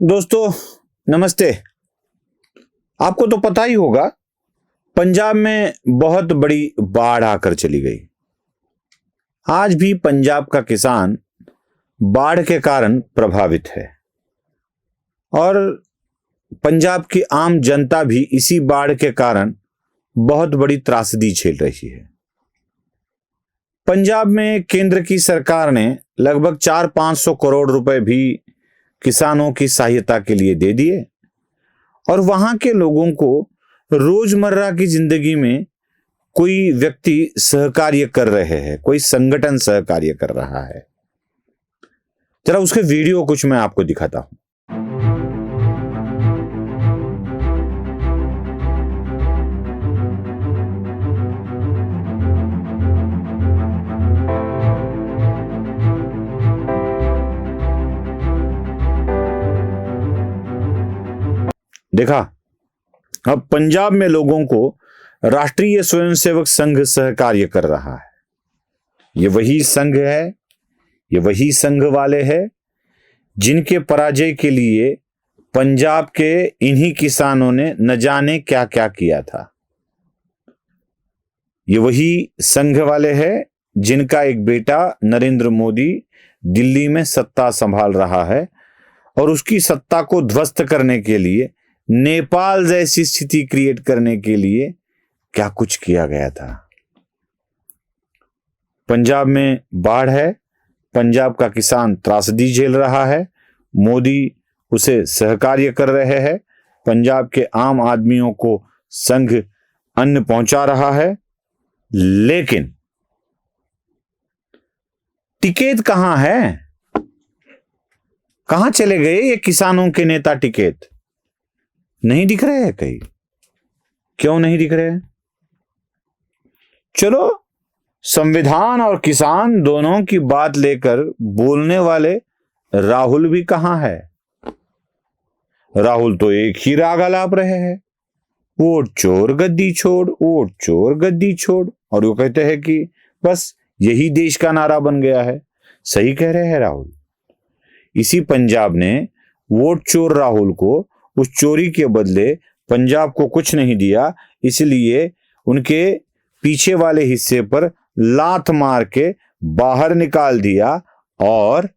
दोस्तों नमस्ते। आपको तो पता ही होगा, पंजाब में बहुत बड़ी बाढ़ आकर चली गई। आज भी पंजाब का किसान बाढ़ के कारण प्रभावित है और पंजाब की आम जनता भी इसी बाढ़ के कारण बहुत बड़ी त्रासदी झेल रही है। पंजाब में केंद्र की सरकार ने लगभग 400-500 करोड़ रुपए भी किसानों की सहायता के लिए दे दिए और वहां के लोगों को रोजमर्रा की जिंदगी में कोई व्यक्ति सहकार्य कर रहे हैं, कोई संगठन सहकार्य कर रहा है। जरा उसके वीडियो कुछ मैं आपको दिखाता हूं। देखा, अब पंजाब में लोगों को राष्ट्रीय स्वयंसेवक संघ सहकार्य कर रहा है। ये वही संघ है, ये वही संघ वाले हैं जिनके पराजय के लिए पंजाब के इन्हीं किसानों ने न जाने क्या क्या किया था। ये वही संघ वाले हैं जिनका एक बेटा नरेंद्र मोदी दिल्ली में सत्ता संभाल रहा है और उसकी सत्ता को ध्वस्त करने के लिए, नेपाल जैसी स्थिति क्रिएट करने के लिए क्या कुछ किया गया था। पंजाब में बाढ़ है, पंजाब का किसान त्रासदी झेल रहा है, मोदी उसे सहकार्य कर रहे हैं, पंजाब के आम आदमियों को संघ अन्न पहुंचा रहा है, लेकिन टिकैत कहां है? कहां चले गए ये किसानों के नेता? टिकैत नहीं दिख रहे हैं कहीं। क्यों नहीं दिख रहे हैं? चलो, संविधान और किसान दोनों की बात लेकर बोलने वाले राहुल भी कहां है? राहुल तो एक ही राग आलाप रहे हैं, वोट चोर गद्दी छोड़, वोट चोर गद्दी छोड़, और वो कहते हैं कि बस यही देश का नारा बन गया है। सही कह रहे हैं राहुल। इसी पंजाब ने वोट चोर राहुल को उस चोरी के बदले पंजाब को कुछ नहीं दिया, इसलिए उनके पीछे वाले हिस्से पर लात मार के बाहर निकाल दिया और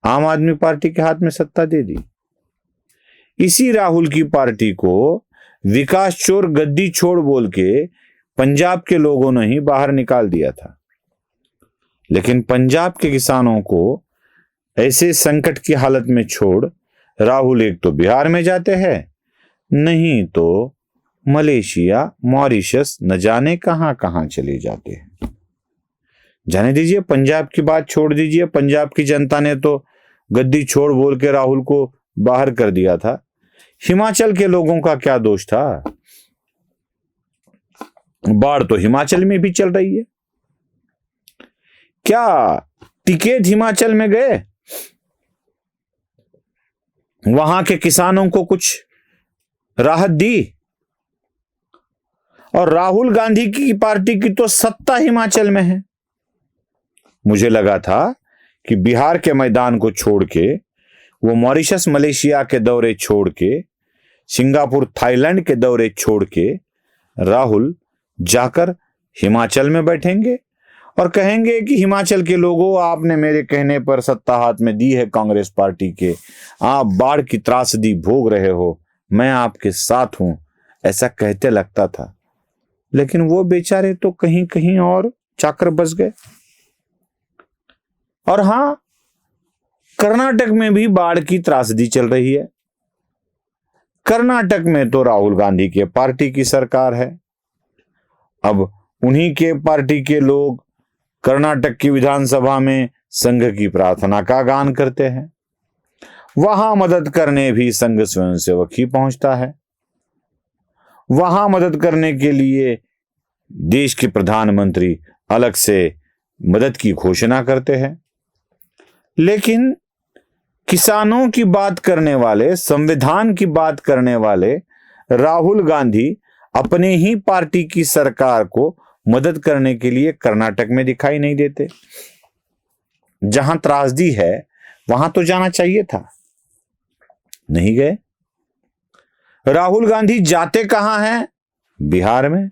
आम आदमी पार्टी के हाथ में सत्ता दे दी। इसी राहुल की पार्टी को विकास चोर गद्दी छोड़ बोल के पंजाब के लोगों ने ही बाहर निकाल दिया था। लेकिन पंजाब के किसानों को ऐसे संकट की हालत में छोड़ राहुल एक तो बिहार में जाते हैं, नहीं तो मलेशिया, मॉरिशस, न जाने कहां कहां चले जाते हैं। जाने दीजिए, पंजाब की बात छोड़ दीजिए। पंजाब की जनता ने तो गद्दी छोड़ बोल के राहुल को बाहर कर दिया था। हिमाचल के लोगों का क्या दोष था? बाढ़ तो हिमाचल में भी चल रही है। क्या टिकैत हिमाचल में गए? वहां के किसानों को कुछ राहत दी? और राहुल गांधी की पार्टी की तो सत्ता हिमाचल में है। मुझे लगा था कि बिहार के मैदान को छोड़ के, वो मॉरिशस, मलेशिया के दौरे छोड़ के, सिंगापुर, थाईलैंड के दौरे छोड़ के राहुल जाकर हिमाचल में बैठेंगे और कहेंगे कि हिमाचल के लोगों, आपने मेरे कहने पर सत्ता हाथ में दी है कांग्रेस पार्टी के, आप बाढ़ की त्रासदी भोग रहे हो, मैं आपके साथ हूं, ऐसा कहते लगता था। लेकिन वो बेचारे तो कहीं कहीं और जाकर बस गए। और हां, कर्नाटक में भी बाढ़ की त्रासदी चल रही है। कर्नाटक में तो राहुल गांधी के पार्टी की सरकार है। अब उन्हीं के पार्टी के लोग कर्नाटक की विधानसभा में संघ की प्रार्थना का गान करते हैं। वहां मदद करने भी संघ स्वयंसेवक ही पहुंचता है। वहां मदद करने के लिए देश के प्रधानमंत्री अलग से मदद की घोषणा करते हैं। लेकिन किसानों की बात करने वाले, संविधान की बात करने वाले राहुल गांधी अपने ही पार्टी की सरकार को मदद करने के लिए कर्नाटक में दिखाई नहीं देते। जहां त्रासदी है वहां तो जाना चाहिए था। नहीं गए। राहुल गांधी जाते कहां हैं? बिहार में,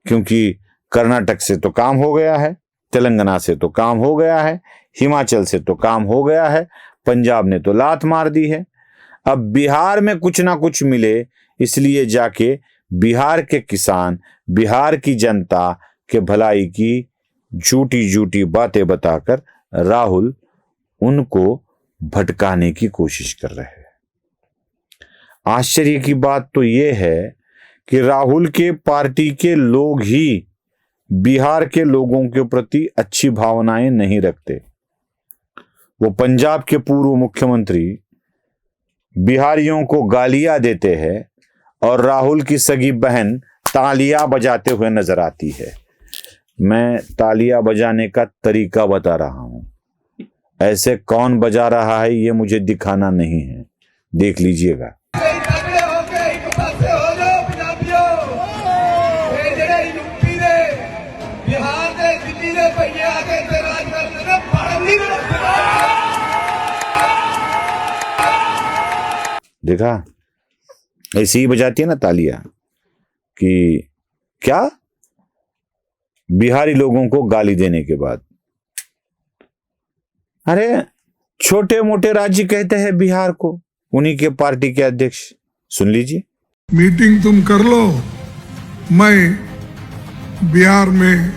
क्योंकि कर्नाटक से तो काम हो गया है, तेलंगाना से तो काम हो गया है, हिमाचल से तो काम हो गया है, पंजाब ने तो लात मार दी है। अब बिहार में कुछ ना कुछ मिले, इसलिए जाके बिहार के किसान, बिहार की जनता के भलाई की झूठी झूठी बातें बताकर राहुल उनको भटकाने की कोशिश कर रहे हैं। आश्चर्य की बात तो यह है कि राहुल के पार्टी के लोग ही बिहार के लोगों के प्रति अच्छी भावनाएं नहीं रखते। वो पंजाब के पूर्व मुख्यमंत्री बिहारियों को गालियां देते हैं और राहुल की सगी बहन तालियां बजाते हुए नजर आती है। मैं तालियां बजाने का तरीका बता रहा हूं, ऐसे कौन बजा रहा है ये मुझे दिखाना नहीं है, देख लीजिएगा। देखा, ऐसी ही बजाती है ना तालियां कि क्या बिहारी लोगों को गाली देने के बाद। अरे छोटे मोटे राज्य कहते हैं बिहार को, उन्हीं के पार्टी के अध्यक्ष। सुन लीजिए। मीटिंग तुम कर लो, मैं बिहार में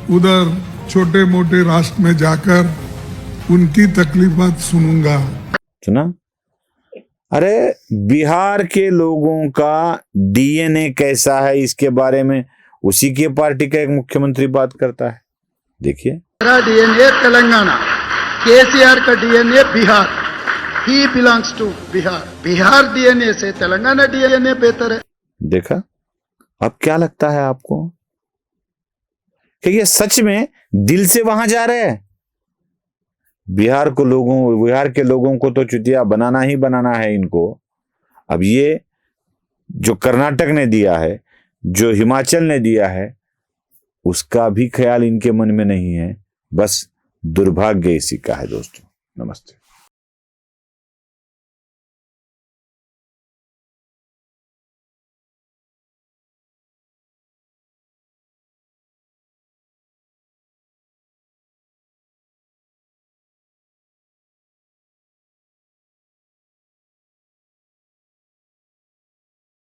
उधर छोटे मोटे राष्ट्र में जाकर उनकी तकलीफात सुनूंगा। सुना? अरे बिहार के लोगों का डीएनए कैसा है इसके बारे में उसी के पार्टी का एक मुख्यमंत्री बात करता है। देखिए। मेरा डीएनए तेलंगाना, केसीआर का DNA Bihar, he belongs to Bihar. Bihar DNA से तेलंगाना डीएनए बेहतर है। देखा, अब क्या लगता है आपको कि ये सच में दिल से वहां जा रहे हैं? बिहार के लोगों को तो चुतिया बनाना ही बनाना है इनको। अब ये जो कर्नाटक ने दिया है, जो हिमाचल ने दिया है, उसका भी ख्याल इनके मन में नहीं है। बस दुर्भाग्य इसी का है दोस्तों। नमस्ते।